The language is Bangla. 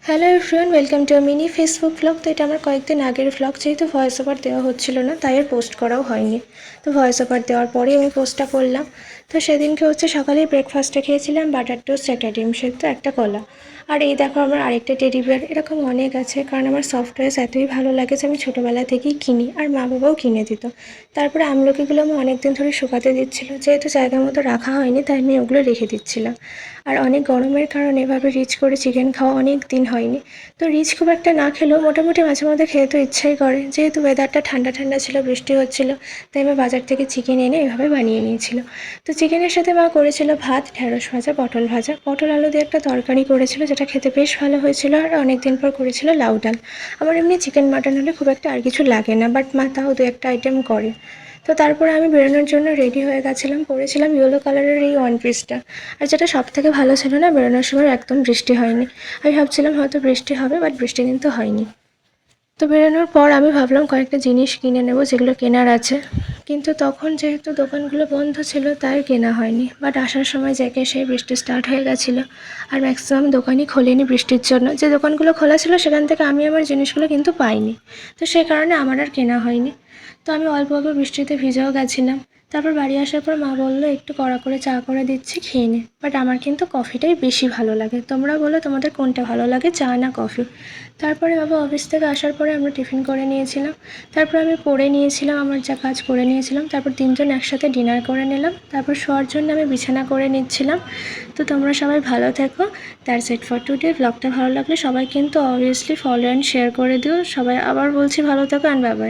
Hello everyone, welcome to mini Facebook blog. তো এটা আমার কয়েকদিন আগের ব্লগ, যেহেতু ভয়েস ওভার দেওয়া হচ্ছিল না তাই আর পোস্ট করাও হয়নি। তো ভয়েস ওভার দেওয়ার পরেই আমি পোস্টটা করলাম। তো সেদিনকে সকালেই ব্রেকফাস্টে খেয়েছিলাম বাটার টোস্ট, একটা ডিম সেদ্ধ, একটা কলা। আর এই দেখো আমার আরেকটা টেডি বিয়ার। এরকম অনেক আছে, কারণ আমার সফট টয়েস এতই ভালো লাগে যে আমি ছোটোবেলা থেকেই কিনি, আর মা বাবাও কিনে দিত। তারপরে আমলকিগুলো আমি অনেক দিন ধরে শুকাতে দিচ্ছিল, যেহেতু জায়গা মতো রাখা হয়নি তাই আমি ওগুলো রেখে দিচ্ছিলাম। আর অনেক গরমের কারণে এভাবে রিচ করে চিকেন খাওয়া অনেক দিন হয়নি। তো রিচ খুব একটা না খেলেও মোটামুটি মাঝে মধ্যে খেয়ে তো ইচ্ছাই করে, যেহেতু ওয়েদারটা ঠান্ডা ঠান্ডা ছিল, বৃষ্টি হচ্ছিল, তাই আমি বাজার থেকে চিকেন এনে এভাবে বানিয়ে নিয়েছিল। তো চিকেনের সাথে মা করেছিল ভাত, ঢেঁড়স ভাজা, পটল ভাজা, পটল আলু দিয়ে একটা তরকারি করেছিল যেটা খেতে বেশ ভালো হয়েছিল। আর অনেক দিন পর করেছিল লাউ ডাল। আমার এমনি চিকেন মাটন হলে খুব একটা আর কিছু লাগে না, বাট মা তাও দু একটা আইটেম করে। তো তারপরে আমি বেরোনোর জন্য রেডি হয়ে গেছিলাম, পরেছিলাম ইয়েলো কালারের এই ওয়ান পিসটা। আর যেটা সব থেকে ভালো ছিল না, বেরোনোর সময় একদম বৃষ্টি হয়নি। আমি ভাবছিলাম হয়তো বৃষ্টি হবে, বাট বৃষ্টি কিন্তু হয়নি। তো বেরোনোর পর আমি ভাবলাম কয়েকটা জিনিস কিনে নেব যেগুলো কেনার আছে, কিন্তু তখন যেহেতু দোকানগুলো বন্ধ ছিল তাই কেনা হয়নি। বাট আসার সময় জেকে সেই বৃষ্টি স্টার্ট হয়ে গেছিলো, আর ম্যাক্সিমাম দোকানই খোলেনি বৃষ্টির জন্য। যে দোকানগুলো খোলা ছিল সেখান থেকে আমি আমার জিনিসগুলো কিন্তু পাইনি, তো সেই কারণে আমার আর কেনা হয়নি। তো আমি অল্প অল্প বৃষ্টিতে ভিজেও গেছিলাম। তারপর বাড়ি আসার পর মা বললো একটু কড়া করে চা করে দিচ্ছি, খেয়ে নে। বাট আমার কিন্তু কফিটাই বেশি ভালো লাগে। তোমরা বলো তোমাদের কোনটা ভালো লাগে, চা না কফি? তারপরে বাবা অফিস থেকে আসার পরে আমরা টিফিন করে নিয়েছিলাম। তারপর আমি পড়ে নিয়েছিলাম, আমার যা কাজ করে নিয়েছিলাম। তারপর তিনজন একসাথে ডিনার করে নিলাম। তারপর শোয়ার জন্য আমি বিছানা করে নিচ্ছিলাম। তো তোমরা সবাই ভালো থেকো। That's it for today. ব্লগটা ভালো লাগলে সবাই কিন্তু অবভিয়াসলি ফলো অ্যান্ড শেয়ার করে দিও। সবাই আবার বলছি ভালো থেকো অ্যান্ড বাই বাই।